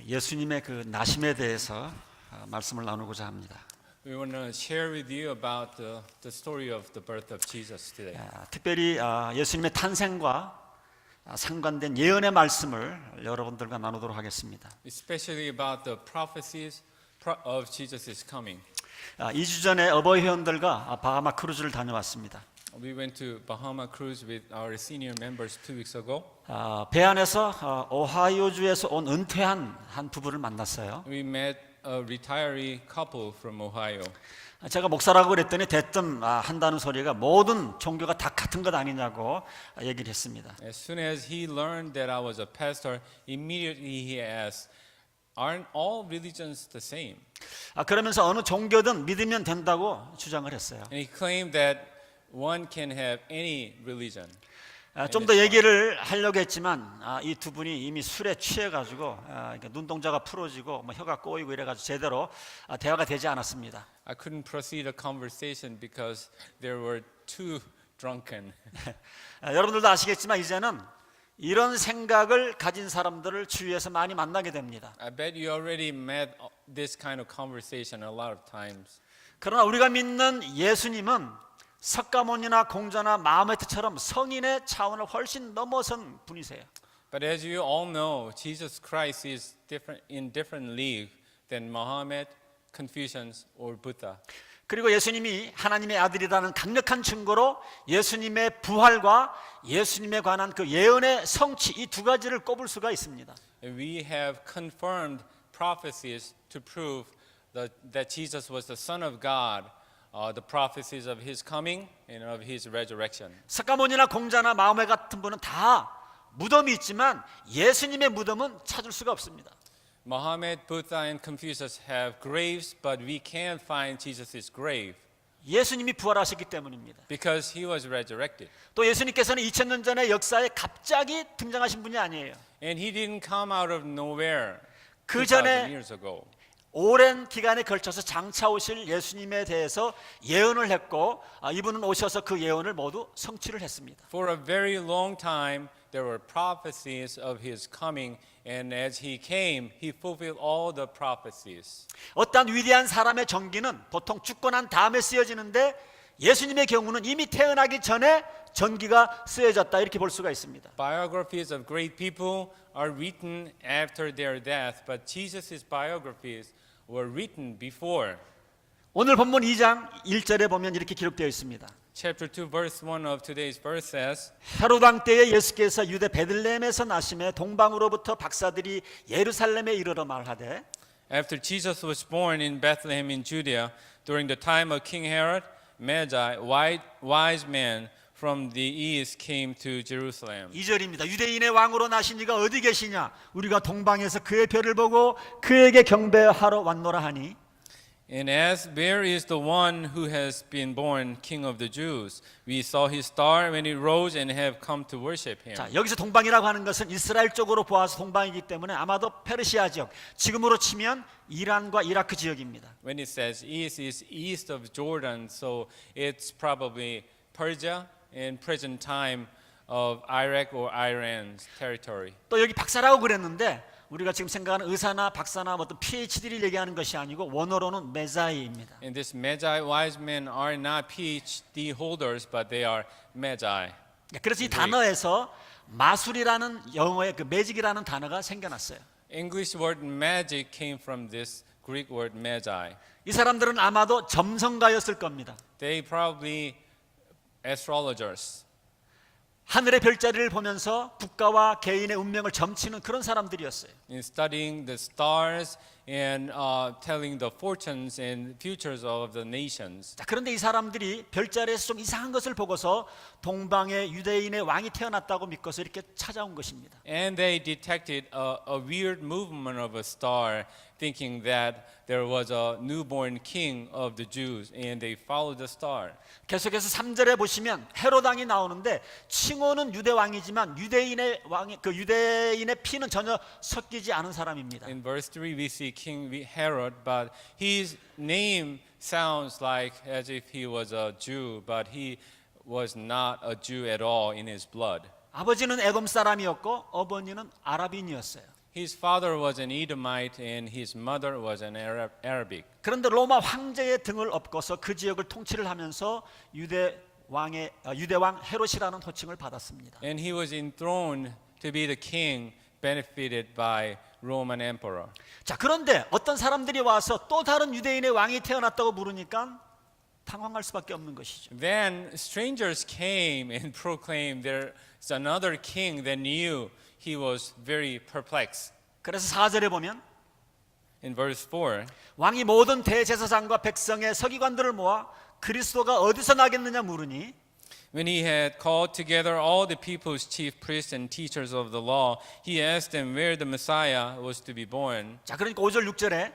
예수님의 그 나심에 대해서 말씀을 나누고자 합니다. We want to share with you about the story of the birth of Jesus today. 특별히 예수님의 탄생과 상관된 예언의 말씀을 여러분들과 나누도록 하겠습니다. Especially about the prophecies of Jesus' coming. 2주 전에 어버이 회원들과 바하마 크루즈를 다녀왔습니다. We went to Bahama cruise with our senior members 2 weeks ago. 배 안에서 오하이오주에서 온 은퇴한 한 부부를 만났어요. We met a retiree couple from Ohio. 제가 목사라고 그랬더니 대뜸 한다는 소리가 모든 종교가 다 같은 것 아니냐고 얘기를 했습니다. As soon as he learned that I was a pastor, immediately he asked, "Aren't all religions the same?" 그러면서 어느 종교든 믿으면 된다고 주장을 했어요. And he claimed that one can have any religion. 좀 더 얘기를 하려고 했지만 이 두 분이 이미 술에 취해가지고 눈동자가 풀어지고 혀가 꼬이고 이래가지고 제대로 대화가 되지 않았습니다. I couldn't proceed a conversation because they were too drunken. 여러분들도 아시겠지만 이제는 이런 생각을 가진 사람들을 주위에서 많이 만나게 됩니다. I bet you already met this kind of conversation a lot of times. 그러나 우리가 믿는 예수님은 석가모니나 공자나 마호메트처럼 성인의 차원을 훨씬 넘어선 분이세요. But as you all know, Jesus Christ is in different league than Muhammad, Confucius, or Buddha. 그리고 예수님이 하나님의 아들이라는 강력한 증거로 예수님의 부활과 예수님에 관한 그 예언의 성취 이 두 가지를 꼽을 수가 있습니다. And we have confirmed prophecies to prove that Jesus was the Son of God. The prophecies of his coming and of his resurrection. 석가모니나 공자나 마호메 같은 분은 다 무덤이 있지만 예수님의 무덤은 찾을 수가 없습니다. Muhammad, Buddha, and Confucius have graves, but we can't find Jesus' grave. 예수님이 부활하셨기 때문입니다. Because he was resurrected. 또 예수님께서는 2000년 전의 역사에 갑자기 등장하신 분이 아니에요. And he didn't come out of nowhere. 그 2000 전에 years ago. 오랜 기간에 걸쳐서 장차 오실 예수님에 대해서 예언을 했고 이분은 오셔서 그 예언을 모두 성취를 했습니다. For a very long time there were prophecies of his coming, and as he came, he fulfilled all the prophecies. 어떤 위대한 사람의 전기는 보통 죽고 난 다음에 쓰여지는데 예수님의 경우는 이미 태어나기 전에 전기가 쓰여졌다 이렇게 볼 수가 있습니다. Biographies of great people are written after their death, but Jesus' biographies were written before. 오늘 본문 2장 1절에 보면 이렇게 기록되어 있습니다. Chapter 2 verse 1 of today's verse says, 헤롯 왕 때에 예수께서 유대 베들레헴에서 나심에 동방으로부터 박사들이 예루살렘에 이르러 말하되 After Jesus was born in Bethlehem in Judea, during the time of King Herod, Magi, wise men from the east came to Jerusalem. 2절입니다. 유대인의 왕으로 나신 이가 어디 계시냐? 우리가 동방에서 그의 별을 보고 그에게 경배하러 왔노라 하니. And as where is the one who has been born King of the Jews? We saw his star when it rose and have come to worship him. 자, 여기서 동방이라고 하는 것은 이스라엘 쪽으로 보아서 동방이기 때문에 아마도 페르시아 지역, 지금으로 치면 이란과 이라크 지역입니다. When it says east is east of Jordan, so it's probably Persia in present time of Iraq or Iran's territory. 또 여기 박사라고 그랬는데 우리가 지금 생각하는 의사나 박사나 어떤 PhD를 얘기하는 것이 아니고 원어로는 메자이입니다. And this Magi, wise men are not PhD holders, but they are Magi. 그래서 이 단어에서 마술이라는 영어의 그 매직이라는 단어가 생겨났어요. English word magic came from this Greek word Magi. 이 사람들은 아마도 점성가였을 겁니다. They probably astrologers. 하늘의 별자리를 보면서 국가와 개인의 운명을 점치는 그런 사람들이었어요. In studying the stars and telling the fortunes and futures of the nations. 자, 그런데 이 사람들이 별자리에서 좀 이상한 것을 보고서 동방에 유대인의 왕이 태어났다고 믿고서 이렇게 찾아온 것입니다. And they detected a weird movement of a star, thinking that there was a newborn king of the Jews, and they followed the star. 계속해서 3절에 보시면 헤롯 왕이 나오는데 칭호는 유대 왕이지만 유대인의 왕이 그 유대인의 피는 전혀 섞이지 않은 사람입니다. In verse 3 we see King Herod, but his name sounds like as if he was a Jew, but he was not a Jew at all in his blood. 아버지는 에돔 사람이었고 어머니는 아랍인이었어요. His father was an Edomite and his mother was an Arabic. 그런데 로마 황제의 등을 업고서 그 지역을 통치를 하면서 유대 왕 헤롯이라는 호칭을 받았습니다. And he was enthroned to be the king benefited by Roman emperor. 자, 그런데 어떤 사람들이 와서 또 다른 유대인의 왕이 태어났다고 물으니까 당황할 수밖에 없는 것이죠. Then strangers came and proclaimed there's another king that knew. He was very perplexed. 그래서 4절에 보면 In verse 4, 왕이 모든 대제사장과 백성의 서기관들을 모아 그리스도가 어디서 나겠느냐 물으니 when he had called together all the people's chief priests and teachers of the law, he asked them where the Messiah was to be born. 자, 그러니까 5절 6절에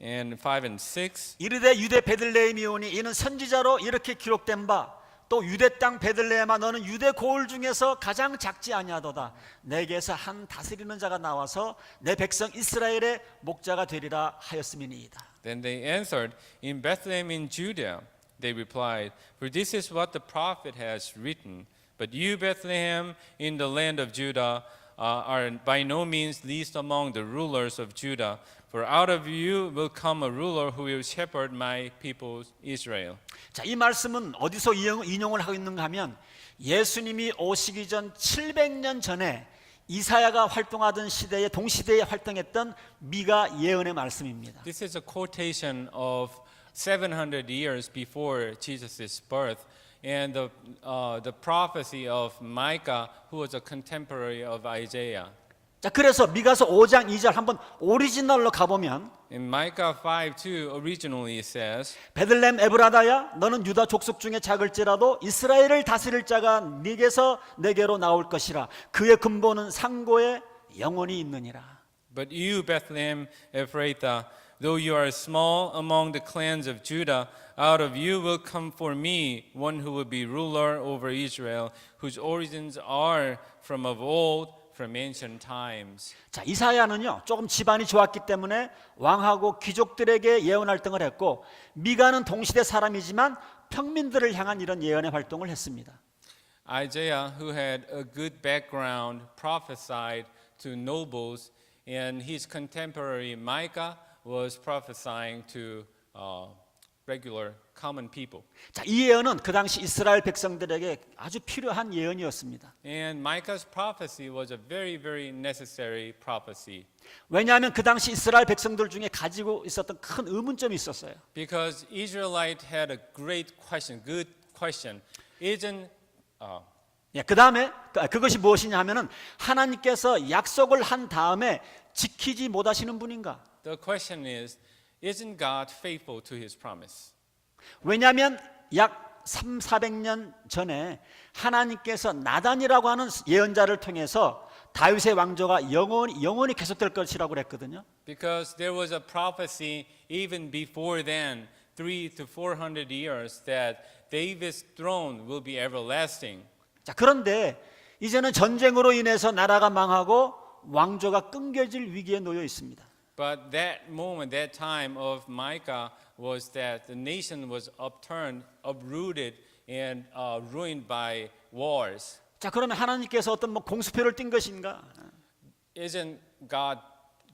And 5 and 6, 이르되 유대 베들레헴이오니 이는 선지자로 이렇게 기록된 바 또 유대 땅 베들레헴아 너는 유대 고을 중에서 가장 작지 아니하도다 내게서 한 다스리는 자가 나와서 내 백성 이스라엘의 목자가 되리라 하였음이니이다. then they answered, in Bethlehem in Judah. They replied, for this is what the prophet has written. But you, Bethlehem, in the land of Judah, are by no means least among the rulers of Judah. For out of you will come a ruler who will shepherd my people Israel. 자, 이 말씀은 어디서 인용을 하고 있는가 하면 예수님이 오시기 전 700년 전에 이사야가 활동하던 시대에 동시대에 활동했던 미가 예언의 말씀입니다. This is a quotation of 700 years before Jesus' birth, and the prophecy of Micah, who was a contemporary of Isaiah. 자, 그래서 미가서 5장 2절 한번 오리지널로 가보면 In Micah 5:2, originally it says, 베들레헴 에브라다야 너는 유다 족속 중에 작을지라도 이스라엘을 다스릴 자가 네게서 내게로 나올 것이라 그의 근본은 상고에 영원히 있느니라. But you, Bethlehem Ephrathah, though you are small among the clans of Judah, out of you will come for me one who will be ruler over Israel, whose origins are from of old, from ancient times. 자, 이사야는요 조금 집안이 좋았기 때문에 왕하고 귀족들에게 예언 활동을 했고 미가는 동시대 사람이지만 평민들을 향한 이런 예언의 활동을 했습니다. Isaiah, who had a good background, prophesied to nobles, and his contemporary Micah was prophesying to regular common people. 자, 이 예언은 그 당시 이스라엘 백성들에게 아주 필요한 예언이었습니다. And Micah's prophecy was a very, very necessary prophecy. 왜냐하면 그 당시 이스라엘 백성들 중에 가지고 있었던 큰 의문점이 있었어요. Because Israelite had a great question, good question. Isn't 예, 그 다음에 그것이 무엇이냐 하면은 하나님께서 약속을 한 다음에 지키지 못하시는 분인가? the question is, isn't God faithful to His promise? 왜냐하면 약 300~400년 전에 하나님께서 나단이라고 하는 예언자를 통해서 다윗의 왕조가 영원히 계속될 것이라고 그랬거든요. Because there was a prophecy even before then, 300 to 400 years, that David's throne will be everlasting. 자, 그런데 이제는 전쟁으로 인해서 나라가 망하고 왕조가 끊겨질 위기에 놓여 있습니다. But that moment, that time of Micah was that the nation was upturned, uprooted, and ruined by wars. 자, 그러면 하나님께서 어떤 공수표를 띈 것인가? Isn't God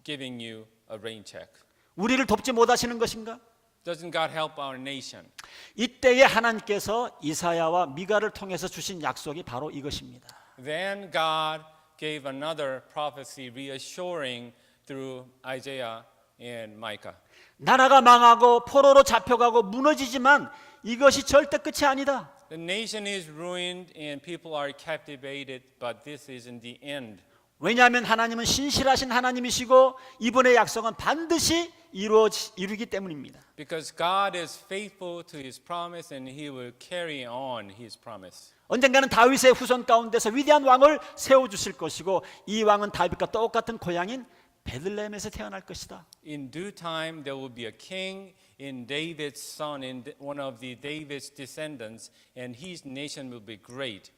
giving you a rain check? 우리를 돕지 못하시는 것인가? Doesn't God help our nation? 이때에 하나님께서 이사야와 미가를 통해서 주신 약속이 바로 이것입니다. Then God gave another prophecy reassuring through Isaiah and Micah. 나라가 망하고 포로로 잡혀가고 무너지지만 이것이 절대 끝이 아니다. The nation is ruined and people are captivated, but this isn't the end. 왜냐하면 하나님은 신실하신 하나님이시고 이번의 약속은 반드시 이루기 때문입니다. Because God is faithful to His promise and He will carry on His promise. 언젠가는 다윗의 후손 가운데서 위대한 왕을 세워주실 것이고 이 왕은 다윗과 똑같은 고향인 베들레헴에서 태어날 것이다. In due time there will be a king in David's son, in one of the David's descendants, and his nation will be great.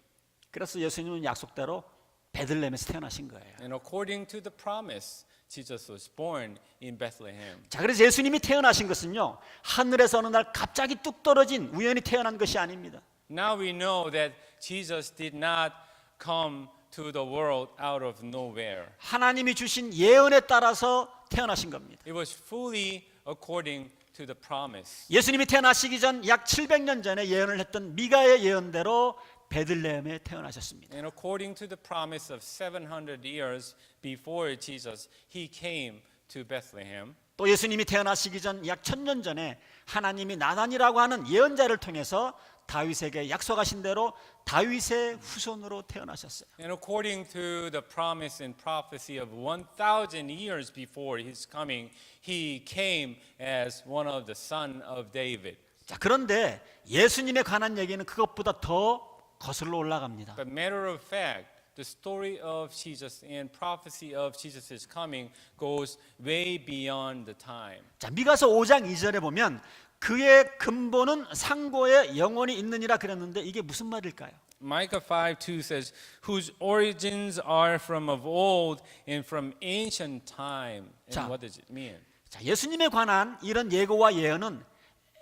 그래서 예수님은 약속대로 베들레헴에서 태어나신 거예요. And according to the promise, Jesus was born in Bethlehem. 자, 그래서 예수님이 태어나신 것은요 하늘에서 어느 날 갑자기 뚝 떨어진 우연히 태어난 것이 아닙니다. Now we know that Jesus did not come to the world out of nowhere. 하나님이 주신 예언에 따라서 태어나신 겁니다. It was fully according to the promise. 예수님이 태어나시기 전 약 700년 전에 예언을 했던 미가의 예언대로 베들레헴에 태어나셨습니다. And according to the promise of 700 years before Jesus, he came to Bethlehem. 또 예수님이 태어나시기 전 약 1000년 전에 하나님이 나단이라고 하는 예언자를 통해서 다윗에게 약속하신 대로 다윗의 후손으로 태어나셨어요. And according to the promise and prophecy of 1,000 years before his coming, he came as one of the son of David. 자, 그런데 예수님에 관한 얘기는 그것보다 더 거슬러 올라갑니다. But matter of fact, the story of Jesus and prophecy of Jesus' coming goes way beyond the time. 자, 미가서 5장 2절에 보면 그의 근본은 상고에 영원히 있느니라 그랬는데 이게 무슨 말일까요? Micah 5:2 says, "Whose origins are from of old and from ancient time." And 자. what does it mean? 자, 예수님에 관한 이런 예고와 예언은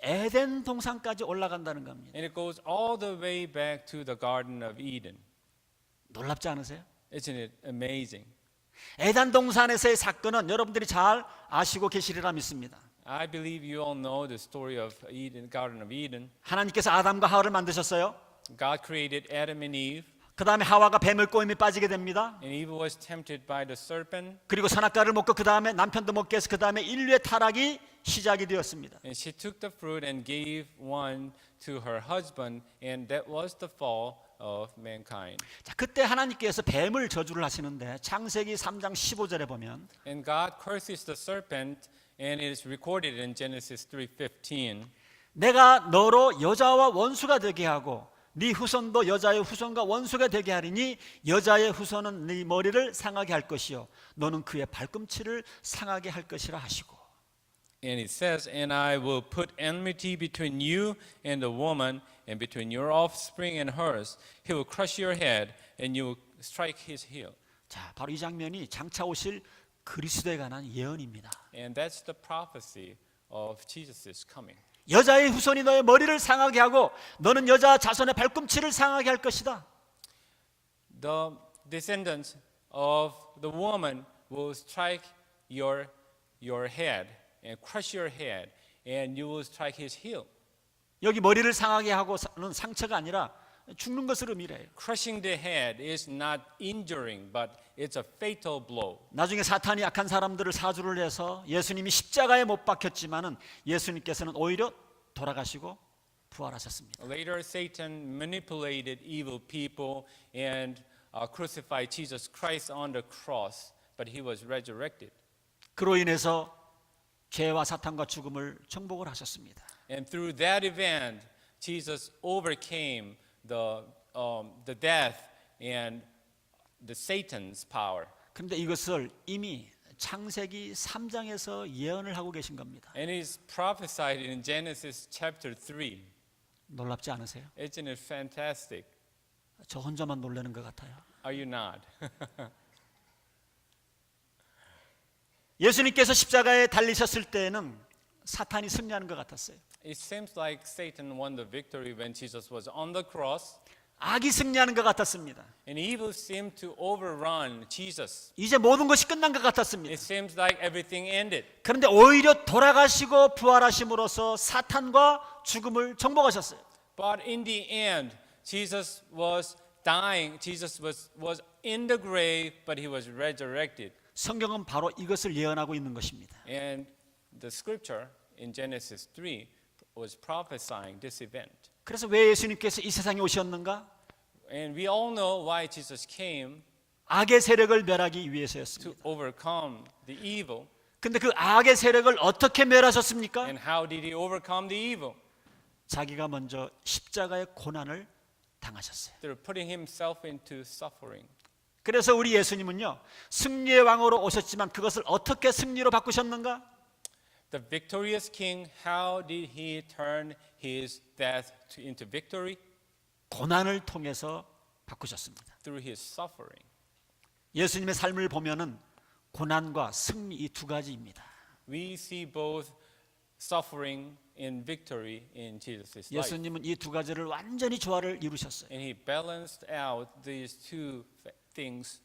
에덴 동산까지 올라간다는 겁니다. And it goes all the way back to the Garden of Eden. 놀랍지 않으세요? Isn't it amazing? 에덴 동산에서의 사건은 여러분들이 잘 아시고 계시리라 믿습니다. I believe you all know the story of Eden, Garden of Eden. 하나님께서 아담과 하와를 만드셨어요. God created Adam and Eve, 그 다음에 하와가 뱀을 꼬임에 빠지게 됩니다. and Eve was tempted by the serpent, 그리고 선악과를 먹고 그 다음에 남편도 먹게 해서 그 다음에 인류의 타락이 시작이 되었습니다. and she took the fruit and gave one to her husband, and that was the fall of mankind. 자, 그때 하나님께서 뱀을 저주를 하시는데 창세기 3장 15절에 보면 And God curses the serpent, and it is recorded in Genesis 3:15. 내가 너로 여자와 원수가 되게 하고 네 후손도 여자의 후손과 원수가 되게 하리니 여자의 후손은 네 머리를 상하게 할 것이요 너는 그의 발꿈치를 상하게 할 것이라 하시고. And it says, "And I will put enmity between you and the woman, and between your offspring and hers. He will crush your head, and you will strike his heel." 자, 바로 이 장면이 장차 오실 그리스도에 관한 예언입니다. And that's the prophecy of Jesus' coming. 여자의 후손이 너의 머리를 상하게 하고 너는 여자 자손의 발꿈치를 상하게 할 것이다. The descendants of the woman will strike your head and crush your head, and you will strike his heel. 여기 머리를 상하게 하고는 상처가 아니라 죽는 것을 의미해요. Crushing the head is not injuring, but it's a fatal blow. 나중에 사탄이 악한 사람들을 사주를 해서 예수님이 십자가에 못 박혔지만은 예수님께서는 오히려 돌아가시고 부활하셨습니다. Later, Satan manipulated evil people and crucified Jesus Christ on the cross, but he was resurrected. 그로 인해서 죄와 사탄과 죽음을 정복을 하셨습니다. And through that event, Jesus overcame the death and the Satan's power. 그런데 이것을 이미 창세기 3장에서 예언을 하고 계신 겁니다. And it's prophesied in Genesis chapter 3. 놀랍지 않으세요? Isn't it fantastic? 저 혼자만 놀라는 것 같아요. Are you not? 예수님께서 십자가에 달리셨을 때에는 사탄이 승리하는 것 같았어요. It seems like Satan won the victory when Jesus was on the cross, 악이 승리하는 것 같았습니다. and evil seemed to overrun Jesus. 이제 모든 것이 끝난 것 같았습니다. It seems like everything ended. 그런데 오히려 돌아가시고 부활하심으로써 사탄과 죽음을 정복하셨어요. But in the end, Jesus was dying. Jesus was in the grave, but he was resurrected. 성경은 바로 이것을 예언하고 있는 것입니다. And the scripture in Genesis 3 was prophesying this event. 그래서 왜 예수님께서 이 세상에 오셨는가? And we all know why Jesus came, 악의 세력을 멸하기 to 위해서였습니다. overcome the evil. 근데 그 악의 세력을 어떻게 멸하셨습니까? And how did he overcome the evil? 자기가 먼저 십자가의 고난을 당하셨어요. Through putting himself into suffering. 그래서 우리 예수님은요, 승리의 왕으로 오셨지만 그것을 어떻게 승리로 바꾸셨는가? The victorious king, how did he turn his death into victory? 고난을 통해서 바꾸셨습니다. Through his suffering. 예수님의 삶을 보면은 고난과 승리 이 두 가지입니다. We see both suffering and victory in Jesus' life. 예수님은 이 두 가지를 완전히 조화를 이루셨어요. And he balanced out these two things.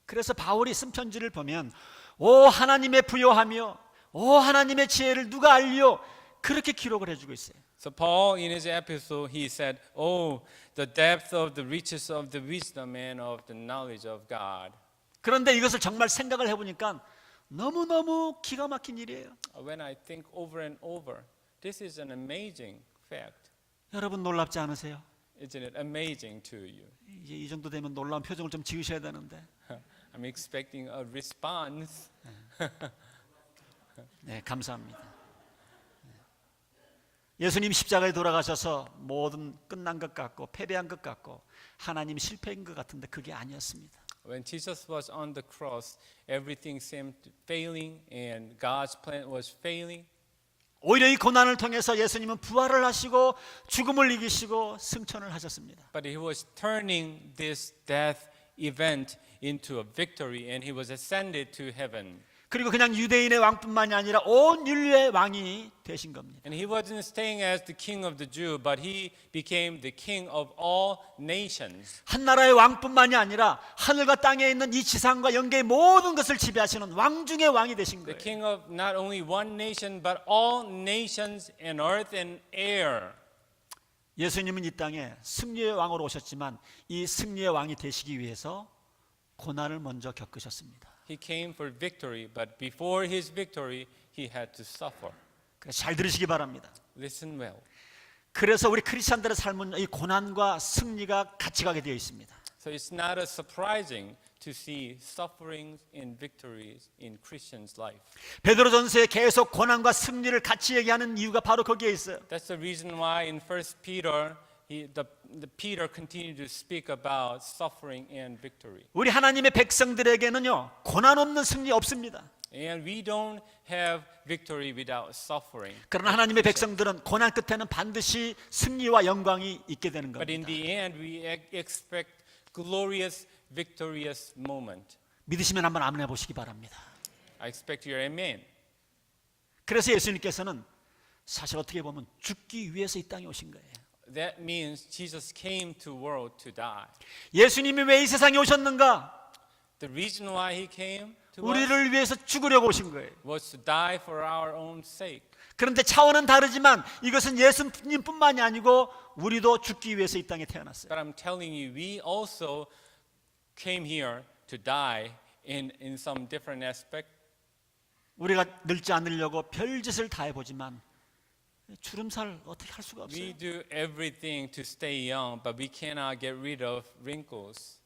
그래서 바울이 쓴 편지를 보면 오 하나님의 부요하며 오 하나님의 지혜를 누가 알리요? 그렇게 기록을 해주고 있어요. So Paul, in his epistle, he said, "Oh, the depth of the riches of the wisdom and of the knowledge of God." 그런데 이것을 정말 생각을 해보니까 너무너무 기가 막힌 일이에요. When I think over and over, this is an amazing fact. 여러분 놀랍지 않으세요? Isn't it amazing to you? 이제 이 정도 되면 놀라운 표정을 좀 지으셔야 되는데. I'm expecting a response. 네, 감사합니다. 예수님 십자가에 돌아가셔서 모든 끝난 것 같고 패배한 것 같고 하나님 실패인 것 같은데 그게 아니었습니다. When Jesus was on the cross, everything seemed failing and God's plan was failing. 오히려 이 고난을 통해서 예수님은 부활을 하시고 죽음을 이기시고 승천을 하셨습니다. But he was turning this death event into a victory and he was ascended to heaven. 그리고 그냥 유대인의 왕뿐만이 아니라 온 인류의 왕이 되신 겁니다. And he wasn't staying as the king of the Jew, but he became the king of all nations. 한 나라의 왕뿐만이 아니라 하늘과 땅에 있는 이 지상과 영계의 모든 것을 지배하시는 왕 중의 왕이 되신 The 거예요. king of not only one nation, but all nations in earth and air. 예수님은 이 땅에 승리의 왕으로 오셨지만 이 승리의 왕이 되시기 위해서 고난을 먼저 겪으셨습니다. He came for victory, but before his victory, he had to suffer. 그래서 잘 들으시기 바랍니다. Listen well. 그래서 우리 크리스천들의 삶은 이 고난과 승리가 같이 가게 되어 있습니다. So it's not as surprising to see sufferings and victories in Christians' life. 베드로전서에 계속 고난과 승리를 같이 얘기하는 이유가 바로 거기에 있어요. That's the reason why in 1 Peter, Peter continued to speak about suffering and victory. 우리 하나님의 백성들에게는요 고난 없는 승리 없습니다. And we don't have victory without suffering. 그러나 하나님의 백성들은 고난 끝에는 반드시 승리와 영광이 있게 되는 But in 겁니다. the end, we expect glorious, victorious moment. 믿으시면 한번 아멘 해보시기 바랍니다. I expect your amen. 그래서 예수님께서는 사실 어떻게 보면 죽기 위해서 이 땅에 오신 거예요. That means Jesus came to world to die. 예수님이 왜 이 세상에 오셨는가? The reason why he came to us 우리를 위해서 죽으려고 오신 거예요. was to die for our own sake. 그런데 차원은 다르지만 이것은 예수님뿐만이 아니고 우리도 죽기 위해서 이 땅에 태어났어요. But I'm telling you, we also came here to die in some different aspect. 우리가 늙지 않으려고 별짓을 다 해보지만 주름살 어떻게 할 수가 없어요. We do everything to stay young, but we cannot get rid of wrinkles.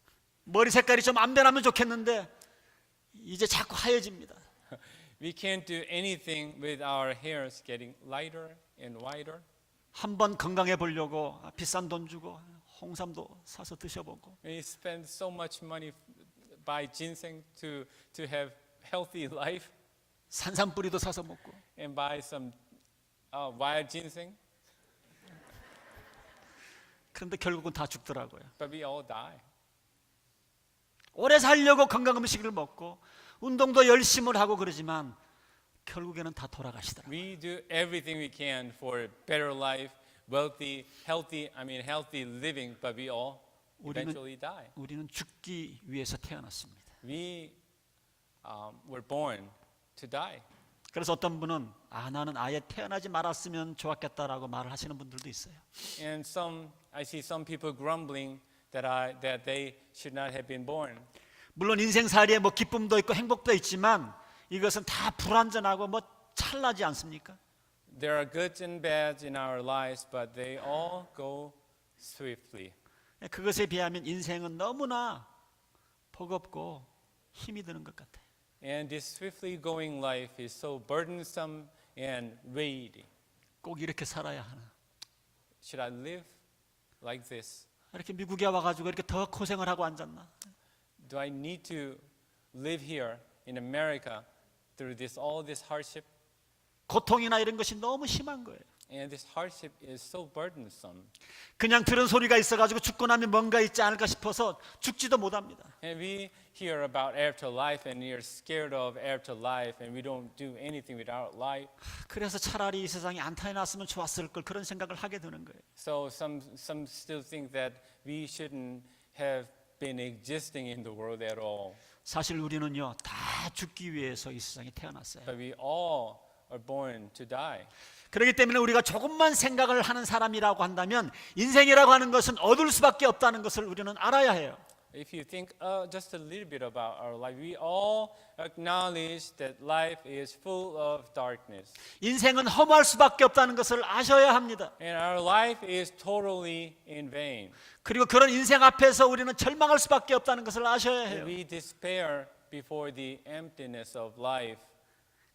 머리 색깔이 좀 안 변하면 좋겠는데 이제 자꾸 하얘집니다. We can't do anything with our hairs getting lighter and whiter. 한번 건강해 보려고 비싼 돈 주고 홍삼도 사서 드셔보고 We spend so much money buy ginseng to have healthy life 산삼뿌리도 사서 먹고 and buy some wild ginseng, 그런데 결국은 다 죽더라고요. but we all die. 오래 살려고 건강 음식을 먹고 운동도 열심을 하고 그러지만 결국에는 다 돌아가시더라고요. We do everything we can for better life, healthy living, but we all eventually die. 우리는 죽기 위해서 태어났습니다. We were born to die. 그래서 어떤 분은 나는 아예 태어나지 말았으면 좋았겠다라고 말을 하시는 분들도 있어요. And I see some people grumbling that they should not have been born. 물론 인생살이에 뭐 기쁨도 있고 행복도 있지만 이것은 다 불완전하고 뭐 찰나지 않습니까? There are goods and bads in our lives, but they all go swiftly. 그것에 비하면 인생은 너무나 버겁고 힘이 드는 것 같아요. And this swiftly going life is so burdensome and weighty. 꼭 이렇게 살아야 하나? Should I live like this? 이렇게 미국에 와가지고 이렇게 더 고생을 하고 앉았나? Do I need to live here in America through all this hardship? 고통이나 이런 것이 너무 심한 거예요. And this hardship is so burdensome. 그냥 들은 소리가 있어가지고 죽고 나면 뭔가 있지 않을까 싶어서 죽지도 못합니다. And we hear about afterlife and we're scared of afterlife and we don't do anything with our life. 그래서 차라리 이 세상에 안 태어났으면 좋았을 걸 그런 생각을 하게 되는 거예요. So some still think that we shouldn't have been existing in the world at all. 사실 우리는요 다 죽기 위해서 이 세상에 태어났어요. But we all are born to die. 그렇기 때문에 우리가 조금만 생각을 하는 사람이라고 한다면 인생이라고 하는 것은 얻을 수밖에 없다는 것을 우리는 알아야 해요. If you think just a little bit about our life, we all acknowledge that life is full of darkness. 인생은 허무할 수밖에 없다는 것을 아셔야 합니다. And our life is totally in vain. 그리고 그런 인생 앞에서 우리는 절망할 수밖에 없다는 것을 아셔야 해요. We despair before the emptiness of life.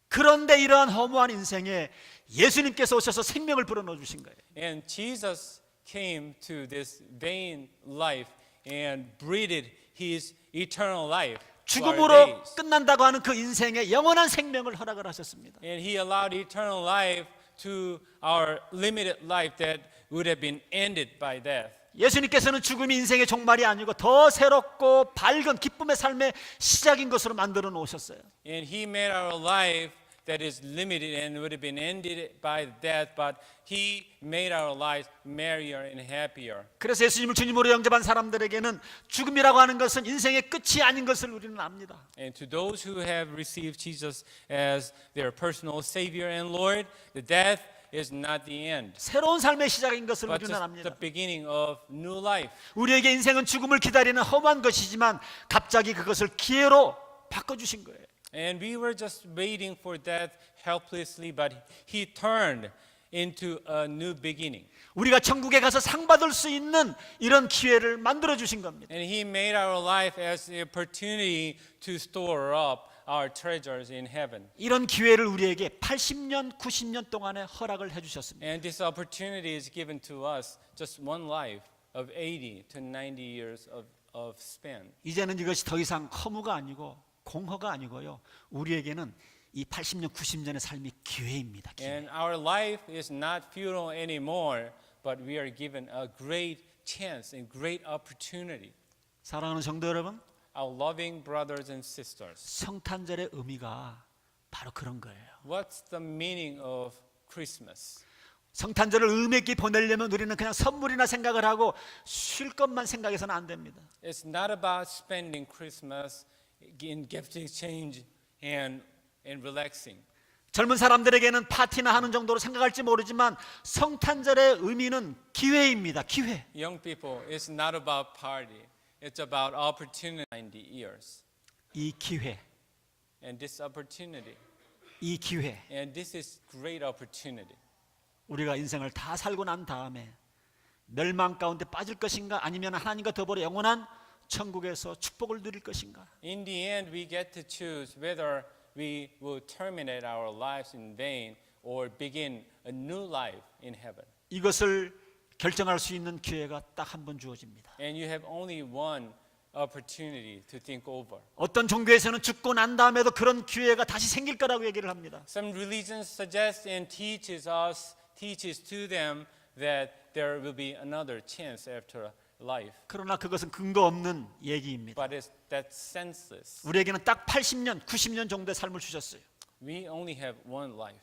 그런데 이러한 허무한 인생에 예수님께서 오셔서 생명을 불어넣어 주신 거예요. And Jesus came to this vain life and breathed his eternal life to our 죽음으로 days. 끝난다고 하는 그 인생에 영원한 생명을 허락을 하셨습니다. And he allowed eternal life to our limited life that would have been ended by death. 예수님께서는 죽음이 인생의 종말이 아니고 더 새롭고 밝은 기쁨의 삶의 시작인 것으로 만들어 놓으셨어요. And he made our life that is limited and would have been ended by death, but he made our lives merrier and happier. 그래서 예수님을 주님으로 영접한 사람들에게는 죽음이라고 하는 것은 인생의 끝이 아닌 것을 우리는 압니다. And to those who have received Jesus as their personal Savior and Lord, the death is not the end, 새로운 삶의 시작인 것을 but 우리는 just 압니다. the beginning of new life. 우리에게 인생은 죽음을 기다리는 험한 것이지만 갑자기 그것을 기회로 바꿔주신 거예요. And we were just waiting for death helplessly, but he turned into a new beginning. 우리가 천국에 가서 상 받을 수 있는 이런 기회를 만들어 주신 겁니다. And he made our life as the opportunity to store up our treasures in heaven. 이런 기회를 우리에게 80년, 90년 동안에 허락을 해 주셨습니다. And this opportunity is given to us just one life of 80 to 90 years of span. 이제는 이것이 더 이상 허무가 아니고 공허가 아니고요. 우리에게는 이 80년, 90년의 삶이 기회입니다. 기회. And our life is not futile anymore, but we are given a great chance and great opportunity. 사랑하는 성도 여러분, Our loving brothers and sisters, 성탄절의 의미가 바로 그런 거예요. what's the meaning of Christmas? 성탄절을 의미 있게 보내려면 우리는 그냥 선물이나 생각을 하고 쉴 것만 생각해서는 안 됩니다. It's not about spending Christmas in gift exchange and relaxing. 젊은 사람들에게는 파티나 하는 정도로 생각할지 모르지만 성탄절의 의미는 기회입니다. 기회. Young people, it's not about party. It's about opportunity. 90 years. 이 기회, And this opportunity, 이 기회. and this is great opportunity. 우리가 인생을 다 살고 난 다음에 멸망 가운데 빠질 것인가 아니면 하나님과 더불어 영원한 천국에서 축복을 누릴 것인가. In the end, we get to choose whether we will terminate our lives in vain or begin a new life in heaven. 이것을 결정할 수 있는 기회가 딱 한 번 주어집니다. And you have only one opportunity to think over. 어떤 종교에서는 죽고 난 다음에도 그런 기회가 다시 생길 거라고 얘기를 합니다. Some religions suggest and teaches to them that there will be another chance after life. 그러나 그것은 근거 없는 얘기입니다. But that's senseless. 우리에게는 딱 80년, 90년 정도의 삶을 주셨어요. We only have one life.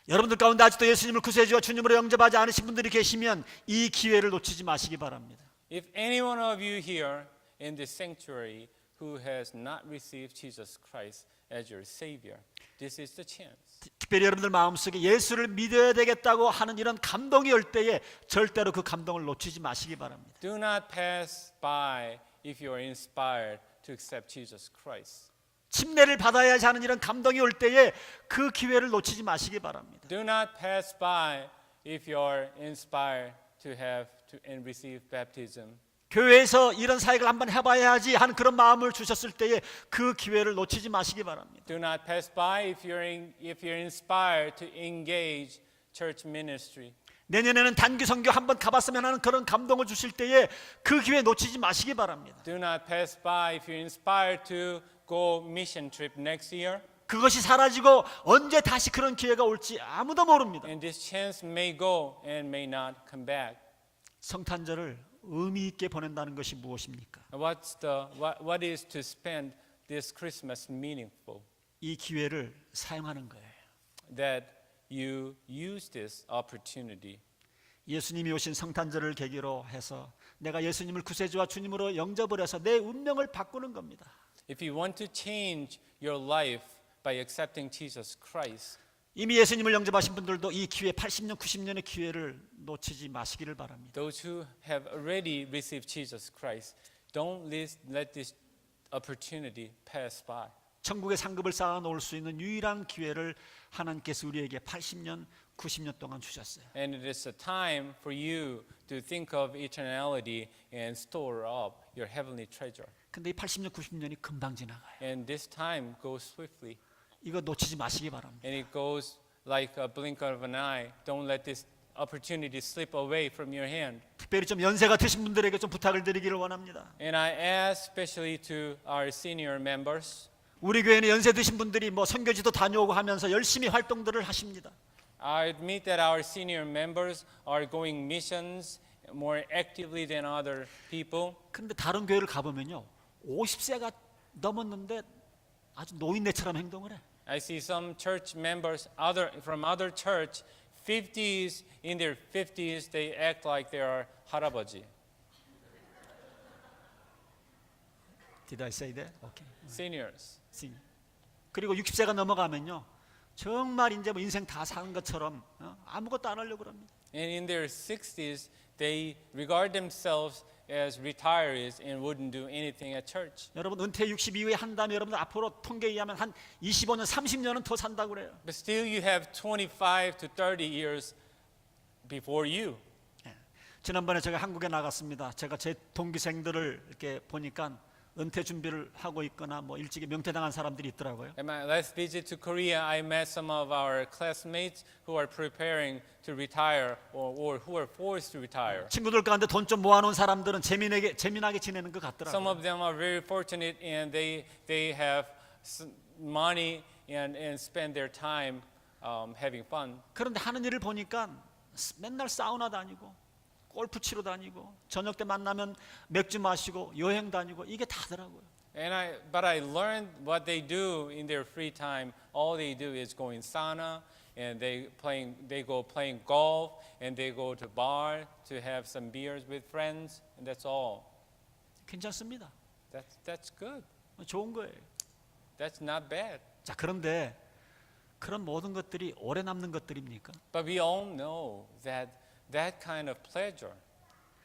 여러분들 가운데 아직도 예수님을 구세주와 주님으로 영접하지 않으신 분들이 계시면 이 기회를 놓치지 마시기 바랍니다. If any one of you here in this sanctuary who has not received Jesus Christ as your Savior, this is the chance. 특별히 여러분들 마음속에 예수를 믿어야 되겠다고 하는 이런 감동이 올 때에 절대로 그 감동을 놓치지 마시기 바랍니다. Do not pass by if you are inspired to accept Jesus Christ. 침례를 받아야 하는 이런 감동이 올 때에 그 기회를 놓치지 마시기 바랍니다. Do not pass by if you are inspired to have to and receive baptism. 교회에서 이런 사역을 한번 해봐야지 하는 그런 마음을 주셨을 때에 그 기회를 놓치지 마시기 바랍니다. Do not pass by if you're inspired to engage church ministry. 내년에는 단기 선교 한번 가봤으면 하는 그런 감동을 주실 때에 그 기회 놓치지 마시기 바랍니다. Do not pass by if you're inspired to go mission trip next year. 그것이 사라지고 언제 다시 그런 기회가 올지 아무도 모릅니다. And this chance may go and may not come back. 성탄절을 의미 있게 보낸다는 것이 무엇입니까? What is to spend this Christmas meaningful? 이 기회를 사용하는 거예요. That you use this opportunity. 예수님이 오신 성탄절을 계기로 해서 내가 예수님을 구세주와 주님으로 영접을 해서 내 운명을 바꾸는 겁니다. If you want to change your life by accepting Jesus Christ, 이미 예수님을 영접하신 분들도 이 기회 80년, 90년의 기회를 놓치지 마시기를 바랍니다. those who have already received Jesus Christ, don't let this opportunity pass by. 천국의 상급을 쌓아 놓을 수 있는 유일한 기회를 하나님께서 우리에게 80년, 90년 동안 주셨어요. And it is a time for you to think of eternality and store up your heavenly treasure. 근데 이 80년, 90년이 금방 지나가요. And this time goes swiftly. 이거 놓치지 마시기 바랍니다. And it goes like a blink of an eye. Don't let this opportunity slip away from your hand. 특별히 좀 연세가 드신 분들에게 좀 부탁을 드리기를 원합니다. And I ask especially to our senior members, 우리 교회는 연세 드신 분들이 뭐 선교지도 다녀오고 하면서 열심히 활동들을 하십니다. I admit that our senior members are going missions more actively than other people. 그런데 다른 교회를 가보면요, 50세가 넘었는데 아주 노인네처럼 행동을 해. I see some church members from other church, 50s, in their 50s, they act like they are 할아버지, Did I say that? Okay. seniors. See. 그리고 60세가 넘어가면요, 정말 이제 뭐 인생 다 산 것처럼 아무것도 안 하려고 합니다. And in their 60s, they regard themselves as retirees and wouldn't do anything at church. 여러분 은퇴 60 이후에 한다면 여러분들 앞으로 통계에 의하면 한 25년, 30년은 더 산다고 그래요. But still you have 25 to 30 years before you. 지난번에 제가 한국에 나갔습니다. 제가 제 동기생들을 이렇게 보니까 은퇴 준비를 하고 있거나 뭐 일찍이 명퇴당한 사람들이 있더라고요. At my last visit to Korea, I met some of our classmates who are preparing to retire or who are forced to retire. 친구들 가운데 돈 좀 모아놓은 사람들은 재미나게 지내는 것 Some 같더라고요. of them are very fortunate and they have money and spend their time having fun. 그런데 하는 일을 보니까 맨날 사우나 다니고 골프 치러 다니고 저녁 때 만나면 맥주 마시고 여행 다니고 이게 다더라고요. But I learned what they do in their free time. All they do is go in sauna and they go playing golf and they go to bar to have some beers with friends and that's all. 괜찮습니다. That's good. 좋은 거예요. That's not bad. 자, 그런데 그런 모든 것들이 오래 남는 것들입니까? But we all know that kind of pleasure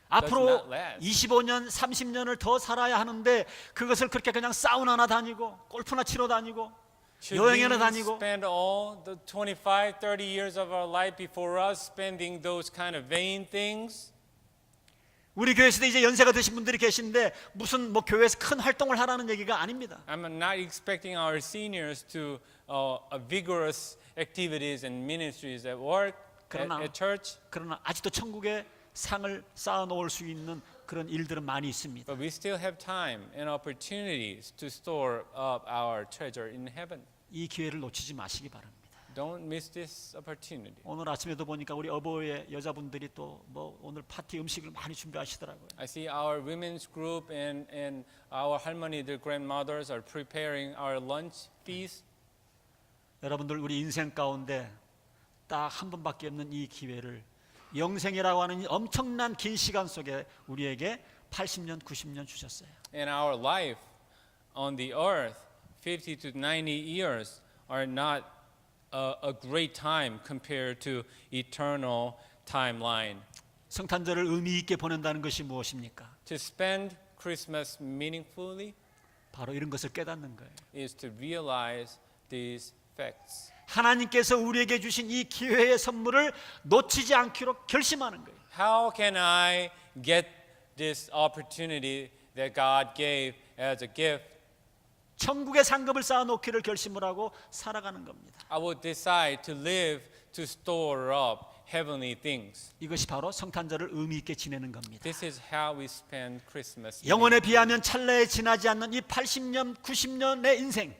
앞으로 not last. 25년, 30년을 더 살아야 하는데 그것을 그렇게 그냥 사우나나 다니고 골프나 치러 다니고 Should we 여행이나 다니고 spend all the 25, 30 years of our life before us spending those kind of vain things? 우리 교회에서도 이제 연세가 드신 분들이 계신데 무슨 뭐 교회에서 큰 활동을 하라는 얘기가 아닙니다. I'm not expecting our seniors to vigorous activities and ministries at work, 그러나- at church, 그러나 아직도 천국에 상을 쌓아 놓을 수 있는 그런 일들은 많이 있습니다. but we still have time and opportunities to store up our treasure in heaven. 이 기회를 놓치지 마시기 바랍니다. Don't miss this opportunity. 오늘 아침에도 보니까 우리 어버이의 여자분들이 또 뭐 오늘 파티 음식을 많이 준비하시더라고요. I see our women's group and our 할머니들, grandmothers are preparing our lunch feast. 여러분들 우리 인생 가운데 딱 한 번밖에 없는 이 기회를 영생이라고 하는 이 엄청난 긴 시간 속에 우리에게 80년, 90년 주셨어요. In our life on the earth, 50 to 90 years are not a great time compared to eternal timeline. 성탄절을 의미 있게 보낸다는 것이 무엇입니까? To spend Christmas meaningfully 바로 이런 것을 깨닫는 거예요. is to realize these facts. 하나님께서 우리에게 주신 이 기회의 선물을 놓치지 않기로 결심하는 거예요. How can I get this opportunity that God gave as a gift? 천국의 상급을 쌓아 놓기를 결심을 하고 살아가는 겁니다. I will decide to live to store up heavenly things. 이것이 바로 성탄절을 의미 있게 지내는 겁니다. This is how we spend Christmas. 영원에 비하면 찰나에 지나지 않는 이 80년, 90년의 인생.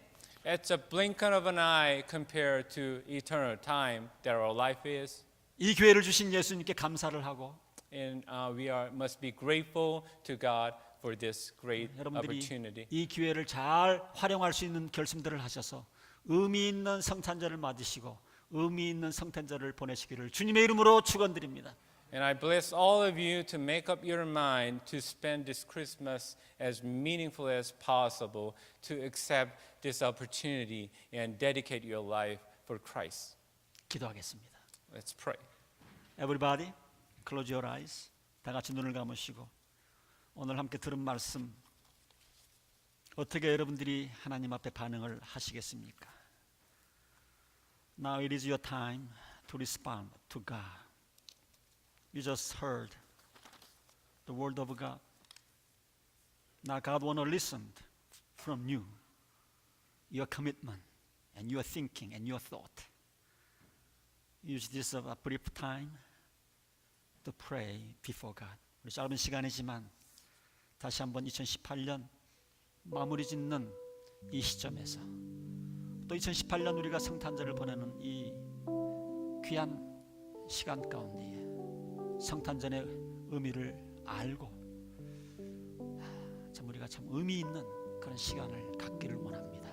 It's a blink of an eye compared to eternal time that our life is. 이 기회를 주신 예수님께 감사를 하고 And we must be grateful to God for this great 여러분들이 opportunity. 이 기회를 잘 활용할 수 있는 결심들을 하셔서 의미 있는 성탄절을 맞으시고 의미 있는 성탄절을 보내시기를 주님의 이름으로 축원드립니다. And I bless all of you to make up your mind to spend this Christmas as meaningful as possible, to accept this opportunity and dedicate your life for Christ. 기도하겠습니다. Let's pray. Everybody, close your eyes. 다 같이 눈을 감으시고 오늘 함께 들은 말씀 어떻게 여러분들이 하나님 앞에 반응을 하시겠습니까? Now it is your time to respond to God. You just heard the word of God. Now God want to listen from you, your commitment and your thinking and your thought. Use this a brief time to pray before God. 우리 짧은 시간이지만 다시 한번 2018년 마무리 짓는 이 시점에서 또 2018년 우리가 성탄절을 보내는 이 귀한 시간 가운데에 성탄절의 의미를 알고 참 우리가 참 의미 있는 그런 시간을 갖기를 원합니다.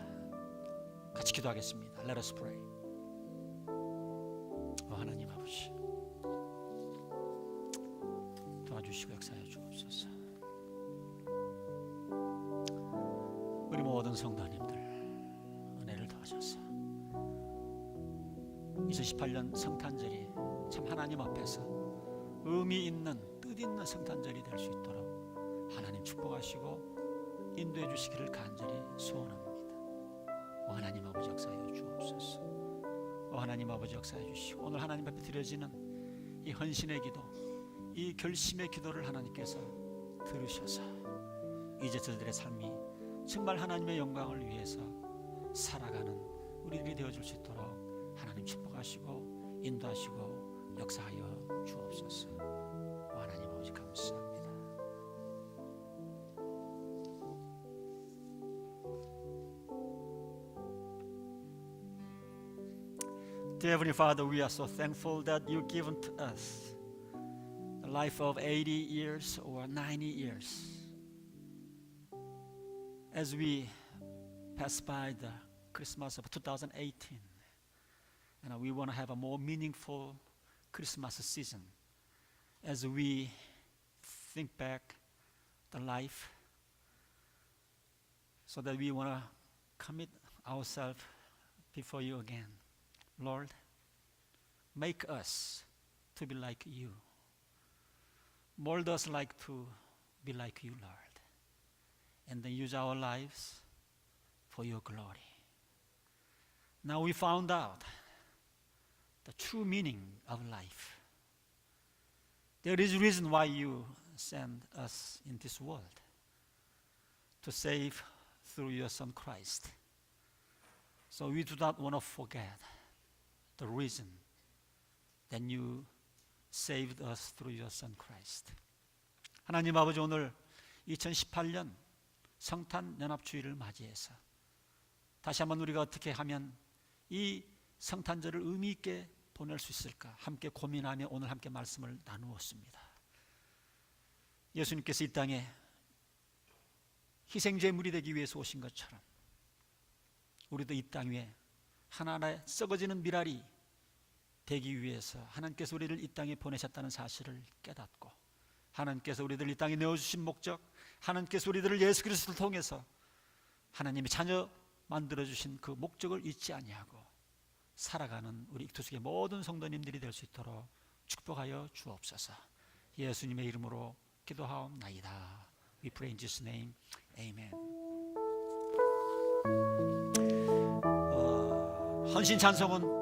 같이 기도하겠습니다. Let us pray. 하나님 아버지 도와주시고 역사해 주옵소서. 우리 모든 성도님들 은혜를 더하셔서 2018년 성탄절이 참 하나님 앞에서 의미 있는 뜻 있는 성탄절이 될 수 있도록 하나님 축복하시고 인도해 주시기를 간절히 소원합니다. 하나님 아버지 역사하여 주옵소서. 하나님 아버지 역사해 주시고 오늘 하나님 앞에 드려지는 이 헌신의 기도, 이 결심의 기도를 하나님께서 들으셔서 이제 저들의 삶이 정말 하나님의 영광을 위해서 살아가는 우리들이 되어줄 수 있도록 하나님 축복하시고 인도하시고 역사하여 주옵소서. 하나님 아버지 감사합니다. Dear Heavenly Father, we are so thankful that you've given to us the life of 80 years or 90 years. As we pass by the Christmas of 2018, and we want to have a more meaningful Christmas season as we think back the life, so that we want to commit ourselves before you again. Lord, make us to be like you. Mold us like to be like you, Lord. And then use our lives for your glory. Now we found out the true meaning of life. There is a reason why you sent us in this world, to save through your Son Christ. So we do not want to forget the reason that you saved us through your Son Christ. 하나님 아버지, 오늘 2018년 성탄 연합주의를 맞이해서 다시 한번 우리가 어떻게 하면 이 성탄절을 의미 있게 보낼 수 있을까 함께 고민하며 오늘 함께 말씀을 나누었습니다. 예수님께서 이 땅에 희생제물이 되기 위해서 오신 것처럼 우리도 이 땅 위에 하나하나의 썩어지는 미랄이 되기 위해서 하나님께서 우리를 이 땅에 보내셨다는 사실을 깨닫고, 하나님께서 우리들 이 땅에 내어주신 목적, 하나님께서 우리들을 예수 그리스도를 통해서 하나님의 자녀 만들어주신 그 목적을 잊지 아니하고 살아가는 우리 익투스의 모든 성도님들이 될 수 있도록 축복하여 주옵소서. 예수님의 이름으로 기도하옵나이다. We pray in Jesus' name. Amen. 헌신 찬송은